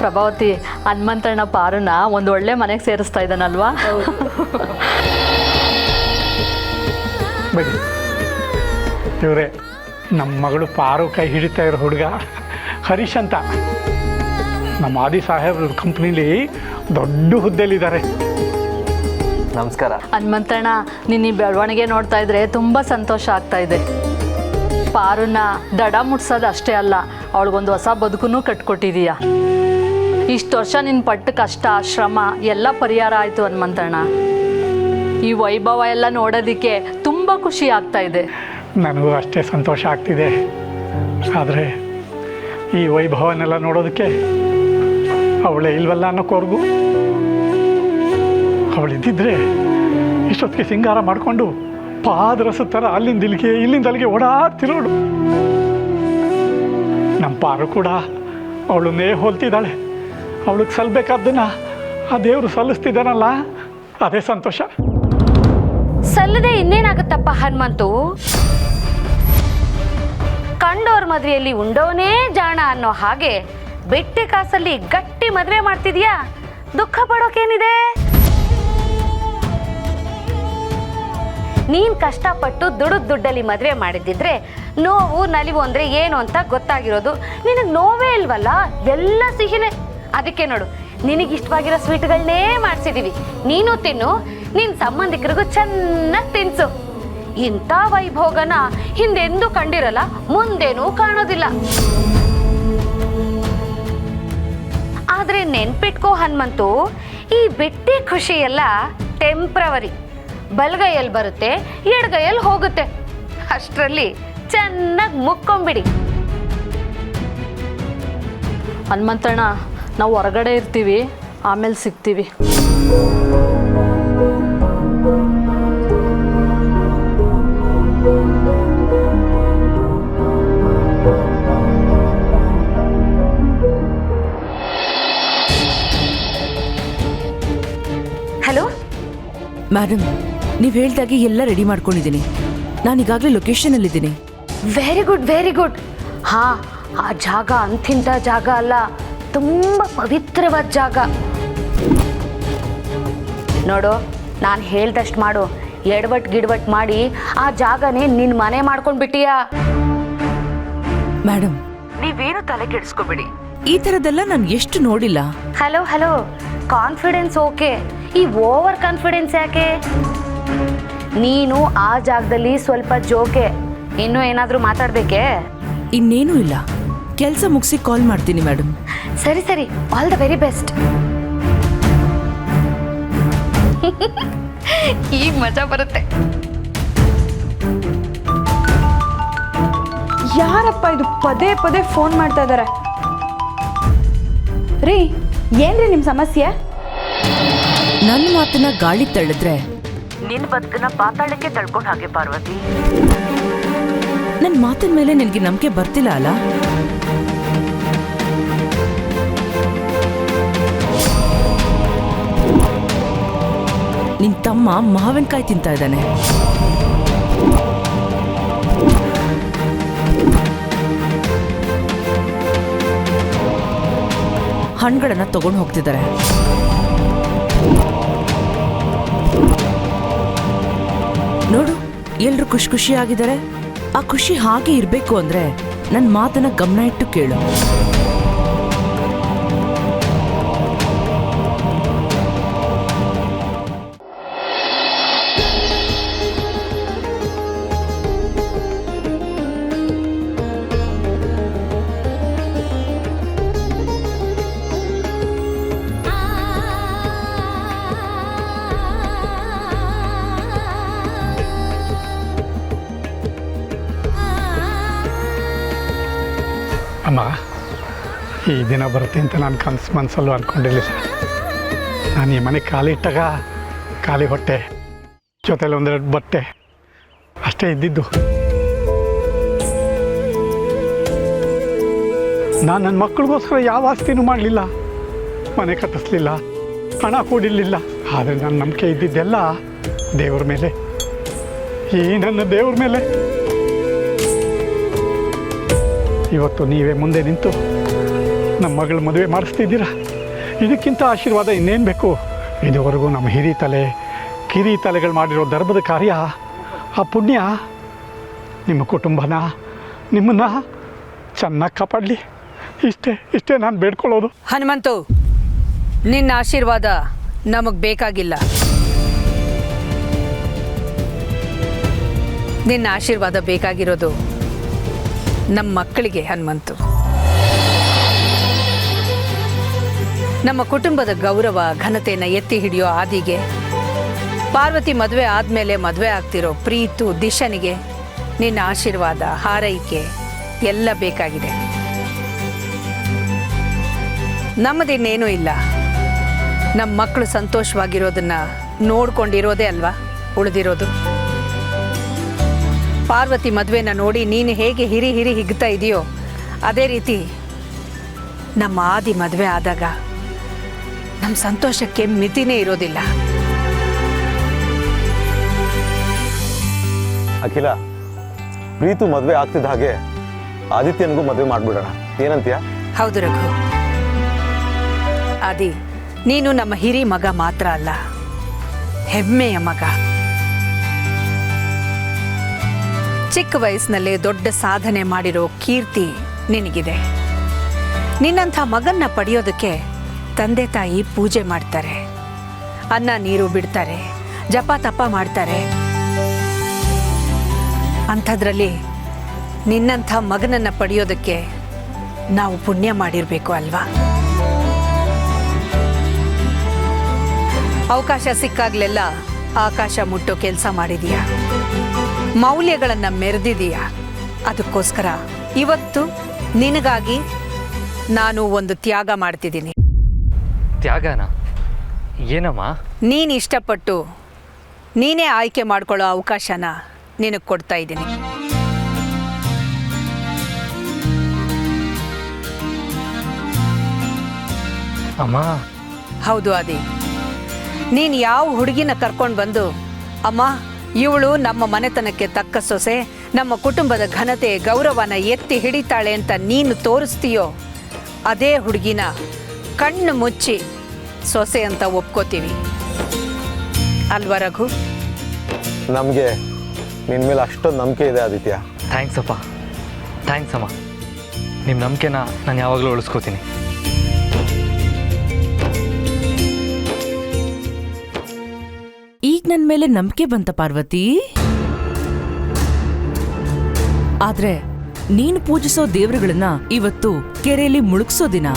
ಪ್ರಭಾವತಿ, ಹನುಮಂತಣ್ಣ ಪಾರುನ ಒಂದು ಒಳ್ಳೆ ಮನೆಗೆ ಸೇರಿಸ್ತಾ ಇದ್ದಾನಲ್ವಾ? ಬನ್ನಿ ಇವರೇ ನಮ್ಮ ಮಗಳು ಪಾರು ಕೈ ಹಿಡಿತಾ ಇರೋ ಹುಡುಗ ಹರೀಶ್ ಅಂತ. ನಮ್ಮ ಆದಿ ಸಾಹೇಬ್ರ ಕಂಪ್ನಿಲಿ ದೊಡ್ಡ ಹುದ್ದೆಲಿದ್ದಾರೆ. ನಮಸ್ಕಾರ. ಹನುಮಂತಣ್ಣ, ನಿನ್ನ ಈ ಬೆಳವಣಿಗೆ ನೋಡ್ತಾ ಇದ್ರೆ ತುಂಬ ಸಂತೋಷ ಆಗ್ತಾ ಇದೆ. ಪಾರುನ ದಡ ಮುಟ್ಸೋದು ಅಷ್ಟೇ ಅಲ್ಲ, ಅವಳಿಗೊಂದು ಹೊಸ ಬದುಕನ್ನು ಕಟ್ಕೊಟ್ಟಿದೀಯ. ಇಷ್ಟು ವರ್ಷ ನಿನ್ನ ಪಟ್ಟ ಕಷ್ಟ ಶ್ರಮ ಎಲ್ಲ ಪರಿಹಾರ ಆಯಿತು ಹನುಮಂತಣ್ಣ. ಈ ವೈಭವ ಎಲ್ಲ ನೋಡೋದಕ್ಕೆ ತುಂಬ ಖುಷಿ ಆಗ್ತಾ ಇದೆ. ನನಗೂ ಅಷ್ಟೇ ಸಂತೋಷ ಆಗ್ತಿದೆ. ಆದರೆ ಈ ವೈಭವನೆಲ್ಲ ನೋಡೋದಕ್ಕೆ ಅವಳೇ ಇಲ್ವಲ್ಲ ಅನ್ನೋಕ್ಕೋರ್ಗು. ಅವಳಿದ್ದಿದ್ರೆ ಇಷ್ಟೊತ್ತಿಗೆ ಸಿಂಗಾರ ಮಾಡಿಕೊಂಡು ಪಾದರಸ ಥರ ಅಲ್ಲಿಂದ ಇಲ್ಲಿಗೆ ಓಡಾಡ್ತಿರೋಳು. ನಮ್ಮ ಪಾರು ಕೂಡ ಅವಳನ್ನೇ ಹೋಲ್ತಿದ್ದಾಳೆ. ಅವಳಿಗೆ ಸಲ್ಲಬೇಕಾದ್ದನ್ನು ಆ ದೇವರು ಸಲ್ಲಿಸ್ತಿದ್ದಾನಲ್ಲ, ಅದೇ ಸಂತೋಷ. ಸಲ್ಲದೆ ಇನ್ನೇನಾಗುತ್ತಪ್ಪ ಹನುಮಂತು? ಕಂಡೋರ್ ಮದುವೆಯಲ್ಲಿ ಉಂಡೋನೇ ಜಾಣ ಅನ್ನೋ ಹಾಗೆ ಬೆಟ್ಟಿ ಕಾಸಲ್ಲಿ ಗಟ್ಟಿ ಮದುವೆ ಮಾಡ್ತಿದ್ಯಾ. ದುಃಖ ಪಡೋಕೇನಿದೆ? ನೀನ್ ಕಷ್ಟಪಟ್ಟು ದುಡ್ಡಲ್ಲಿ ಮದುವೆ ಮಾಡಿದ್ದಿದ್ರೆ ನೋವು ನಲಿವು ಅಂದ್ರೆ ಏನು ಅಂತ ಗೊತ್ತಾಗಿರೋದು. ನಿನಗೆ ನೋವೇ ಇಲ್ವಲ್ಲ, ಎಲ್ಲ ಸಿಹಿನೇ. ಅದಕ್ಕೆ ನೋಡು, ನಿನಗಿಷ್ಟವಾಗಿರೋ ಸ್ವೀಟ್ಗಳನ್ನೇ ಮಾಡಿಸಿದೀವಿ. ನೀನು ತಿನ್ನು, ನಿನ್ನ ಸಂಬಂಧಿಕರಿಗೂ ಚೆನ್ನಾಗಿ ತಿನ್ಸು. ಇಂಥ ವೈಭೋಗನ ಹಿಂದೆಂದೂ ಕಂಡಿರಲ್ಲ, ಮುಂದೇನೂ ಕಾಣೋದಿಲ್ಲ. ಆದ್ರೆ ನೆನ್ಪಿಟ್ಕೋ ಹನುಮಂತು, ಈ ಬೆಟ್ಟಿ ಖುಷಿ ಎಲ್ಲ ಟೆಂಪ್ರವರಿ. ಬಲಗೈಯಲ್ಲಿ ಬರುತ್ತೆ, ಎಡಗೈಯಲ್ಲಿ ಹೋಗುತ್ತೆ. ಅಷ್ಟರಲ್ಲಿ ಚೆನ್ನಾಗಿ ಮುಕ್ಕೊಂಬಿಡಿ. ಹನುಮಂತಣ್ಣ, ನಾವು ಹೊರಗಡೆ ಇರ್ತೀವಿ, ಆಮೇಲೆ ಸಿಗ್ತೀವಿ. ಹಲೋ ಮೇಡಮ್, ನೀವು ಹೇಳ್ದಾಗೆ ಎಲ್ಲ ರೆಡಿ ಮಾಡ್ಕೊಂಡಿದ್ದೀನಿ. ನಾನೀಗಾಗಲೇ ಲೊಕೇಶನಲ್ಲಿದ್ದೀನಿ. Very good, very good. ಹಾ, ಆ ಜಾಗ ಅಂತಿಂಥ ಜಾಗ ಅಲ್ಲ, ತುಂಬ ಪವಿತ್ರವಾದ ಜಾಗ. ನೋಡು, ನಾನು ಹೇಳ್ದಷ್ಟು ಮಾಡು. ಎಡವಟ್ ಗಿಡವಟ್ ಮಾಡಿ ಆ ಜಾಗನೇ ನಿನ್ನ ಮನೆ ಮಾಡ್ಕೊಂಡ್ಬಿಟ್ಟಿಯಾ. ಮೇಡಮ್, ನೀವೇನು ತಲೆ ಕೆಡಿಸ್ಕೋಬೇಡಿ. ಈ ಥರದ್ದೆಲ್ಲ ನಾನು ಎಷ್ಟು ನೋಡಿಲ್ಲ. ಹಲೋ ಹಲೋ, ಕಾನ್ಫಿಡೆನ್ಸ್ ಓಕೆ, ಈ ಓವರ್ ಕಾನ್ಫಿಡೆನ್ಸ್ ಯಾಕೆ? ನೀನು ಆ ಜಾಗದಲ್ಲಿ ಸ್ವಲ್ಪ ಜೋಕೆ. ಇನ್ನೂ ಏನಾದರೂ ಮಾತಾಡಬೇಕೇ? ಇನ್ನೇನೂ ಇಲ್ಲ, ಕೆಲಸ ಮುಗಿಸಿ ಕಾಲ್ ಮಾಡ್ತೀನಿ ಮೇಡಮ್. ಸರಿ ಸರಿ, ಆಲ್ ದ ವೆರಿ ಬೆಸ್ಟ್. ಈಗ ಮಜಾ ಬರುತ್ತೆ. ಯಾರಪ್ಪ ಇದು ಪದೇ ಪದೇ ಫೋನ್ ಮಾಡ್ತಾ ಇದ್ದಾರೆ? ರೀ, ಏನ್ರಿ ನಿಮ್ಮ ಸಮಸ್ಯೆ? ನನ್ನ ಮಾತನ್ನ ಗಾಳಿ ತಳ್ಳಿದ್ರೆ ನಿನ್ನ ಬದುಕನ್ನ ಪಾತಾಳಕ್ಕೆ ತಳ್ಕೊಂಡು ಹಾಗೆ ಪಾರ್ವತಿ. ನನ್ನ ಮಾತಿನ ಮೇಲೆ ನಿನಗೆ ನಂಬಿಕೆ ಬರ್ತಿಲ್ಲ ಅಲ್ಲ? ನಿನ್ ತಮ್ಮ ಮಾವಿನಕಾಯಿ ತಿಂತಾ ಇದ್ದಾನೆ. ಹಣ್ಣುಗಳನ್ನ ತಗೊಂಡು ಹೋಗ್ತಿದ್ದಾರೆ. ನೋಡು, ಎಲ್ರು ಖುಷಿ ಖುಷಿಯಾಗಿದ್ದಾರೆ. ಆ ಖುಷಿ ಹಾಗೆ ಇರಬೇಕು ಅಂದ್ರೆ ನನ್ನ ಮಾತನ್ನ ಗಮನ ಇಟ್ಟು ಕೇಳು. ಅಮ್ಮ, ಈ ದಿನ ಬರುತ್ತೆ ಅಂತ ನಾನು ಮನಸ್ಸಲ್ಲೂ ಅಂದ್ಕೊಂಡಿರಲಿಲ್ಲ. ನಾನು ಈ ಮನೆ ಕಾಲಿಟ್ಟಾಗ ಖಾಲಿ ಹೊಟ್ಟೆ, ಜೊತೆಲಿ ಒಂದೆರಡು ಬಟ್ಟೆ ಅಷ್ಟೇ ಇದ್ದಿದ್ದು. ನಾನು ನನ್ನ ಮಕ್ಕಳಿಗೋಸ್ಕರ ಯಾವ ಆಸ್ತಿನೂ ಮಾಡಲಿಲ್ಲ, ಮನೆ ಕಟ್ಟಿಸ್ಲಿಲ್ಲ, ಹಣ ಕೂಡಿರಲಿಲ್ಲ. ಆದರೆ ನನ್ನ ನಂಬಿಕೆ ಇದ್ದಿದ್ದೆಲ್ಲ ದೇವ್ರ ಮೇಲೆ, ಈ ನನ್ನ ದೇವ್ರ ಮೇಲೆ. ಇವತ್ತು ನೀವೇ ಮುಂದೆ ನಿಂತು ನಮ್ಮ ಮಗಳ ಮದುವೆ ಮಾಡಿಸ್ತಿದ್ದೀರಾ. ಇದಕ್ಕಿಂತ ಆಶೀರ್ವಾದ ಇನ್ನೇನು ಬೇಕು? ಇದುವರೆಗೂ ನಮ್ಮ ಹಿರಿತಲೆ ಕಿರಿತಲೆಗಳು ಮಾಡಿರೋ ಧರ್ಮದ ಕಾರ್ಯ, ಆ ಪುಣ್ಯ ನಿಮ್ಮ ಕುಟುಂಬನ ನಿಮ್ಮನ್ನು ಚೆನ್ನಾಗಿ ಕಾಪಾಡಲಿ. ಇಷ್ಟೇ ನಾನು ಬೇಡ್ಕೊಳ್ಳೋದು. ಹನುಮಂತು, ನಿನ್ನ ಆಶೀರ್ವಾದ ನಮಗೆ ಬೇಕಾಗಿಲ್ಲ. ನಿನ್ನ ಆಶೀರ್ವಾದ ಬೇಕಾಗಿರೋದು ನಮ್ಮ ಮಕ್ಕಳಿಗೆ. ಹನುಮಂತು, ನಮ್ಮ ಕುಟುಂಬದ ಗೌರವ ಘನತೆಯನ್ನು ಎತ್ತಿ ಹಿಡಿಯೋ ಆದಿಗೆ, ಪಾರ್ವತಿ ಮದುವೆ ಆದಮೇಲೆ ಮದುವೆ ಆಗ್ತಿರೋ ಪ್ರೀತು ದಿಶನಿಗೆ ನಿನ್ನ ಆಶೀರ್ವಾದ ಹಾರೈಕೆ ಎಲ್ಲ ಬೇಕಾಗಿದೆ. ನಮ್ಮದಿನ್ನೇನೂ ಇಲ್ಲ. ನಮ್ಮ ಮಕ್ಕಳು ಸಂತೋಷವಾಗಿರೋದನ್ನ ನೋಡ್ಕೊಂಡಿರೋದೇ ಅಲ್ವಾ ಉಳಿದಿರೋದು. ಪಾರ್ವತಿ ಮದುವೆನ ನೋಡಿ ನೀನು ಹೇಗೆ ಹಿರಿ ಹಿಗ್ತಾ ಇದೆಯೋ ಅದೇ ರೀತಿ ನಮ್ಮ ಆದಿ ಮದುವೆ ಆದಾಗ ನಮ್ಮ ಸಂತೋಷಕ್ಕೆ ಮಿತಿನೇ ಇರೋದಿಲ್ಲ. ಅಖಿಲ, ಪ್ರೀತು ಮದುವೆ ಆಗ್ತಿದ್ದ ಹಾಗೆ ಆದಿತ್ಯನಿಗೂ ಮದುವೆ ಮಾಡಿಬಿಡೋಣ, ಏನಂತೀಯ? ಹೌದು ರಘು. ಆದಿ, ನೀನು ನಮ್ಮ ಹಿರಿ ಮಗ ಮಾತ್ರ ಅಲ್ಲ, ಹೆಮ್ಮೆಯ ಮಗ. ಚಿಕ್ಕ ವಯಸ್ಸಿನಲ್ಲೇ ದೊಡ್ಡ ಸಾಧನೆ ಮಾಡಿರೋ ಕೀರ್ತಿ ನಿನಗಿದೆ. ನಿನ್ನಂಥ ಮಗನ್ನ ಪಡೆಯೋದಕ್ಕೆ ತಂದೆ ತಾಯಿ ಪೂಜೆ ಮಾಡ್ತಾರೆ, ಅನ್ನ ನೀರು ಬಿಡ್ತಾರೆ, ಜಪ ತಪ ಮಾಡ್ತಾರೆ. ಅಂಥದ್ರಲ್ಲಿ ನಿನ್ನಂಥ ಮಗನನ್ನ ಪಡೆಯೋದಕ್ಕೆ ನಾವು ಪುಣ್ಯ ಮಾಡಿರಬೇಕು ಅಲ್ವಾ? ಅವಕಾಶ ಸಿಕ್ಕಾಗ್ಲೆಲ್ಲ ಆಕಾಶ ಮುಟ್ಟೋ ಕೆಲಸ ಮಾಡಿದೀಯ, ಮೌಲ್ಯಗಳನ್ನು ಮೆರೆದಿದೀಯ. ಅದಕ್ಕೋಸ್ಕರ ಇವತ್ತು ನಿನಗಾಗಿ ನಾನು ಒಂದು ತ್ಯಾಗ ಮಾಡ್ತಿದ್ದೀನಿ. ತ್ಯಾಗನ? ಏನಮ್ಮ? ನೀನು ಇಷ್ಟಪಟ್ಟು ನೀನೇ ಆಯ್ಕೆ ಮಾಡ್ಕೊಳ್ಳೋ ಅವಕಾಶನ ನಿನಗೆ ಕೊಡ್ತಾ ಇದ್ದೀನಿ. ಅಮ್ಮ. ಹೌದು ಆದಿ, ನೀನು ಯಾವ ಹುಡುಗಿನ ಕರ್ಕೊಂಡು ಬಂದು ಅಮ್ಮ ಇವಳು ನಮ್ಮ ಮನೆತನಕ್ಕೆ ತಕ್ಕ ಸೊಸೆ, ನಮ್ಮ ಕುಟುಂಬದ ಘನತೆ ಗೌರವನ ಎತ್ತಿ ಹಿಡಿತಾಳೆ ಅಂತ ನೀನು ತೋರಿಸ್ತೀಯೋ ಅದೇ ಹುಡುಗಿನ ಕಣ್ಣು ಮುಚ್ಚಿ ಸೊಸೆ ಅಂತ ಒಪ್ಕೋತೀವಿ ಅಲ್ವಾ ರಘು? ನಮಗೆ ನಿನ್ನ ಮೇಲೆ ಅಷ್ಟೊಂದು ನಂಬಿಕೆ ಇದೆ ಆದಿತ್ಯ. ಥ್ಯಾಂಕ್ಸ್ ಅಪ್ಪ, ಥ್ಯಾಂಕ್ಸ್ ಅಮ್ಮ. ನಿಮ್ಮ ನಂಬಿಕೆನ ನಾನು ಯಾವಾಗಲೂ ಉಳಿಸ್ಕೋತೀನಿ. ಈಗ ನನ್ನ ಮೇಲೆ ನಂಬಿಕೆ ಬಂತ ಪಾರ್ವತಿ? ಆದ್ರೆ ನೀನು ಪೂಜಿಸೋ ದೇವರುಗಳನ್ನ ಇವತ್ತು ಕೆರೆಯಲ್ಲಿ ಮುಳುಗ್ಸೋ ದಿನ.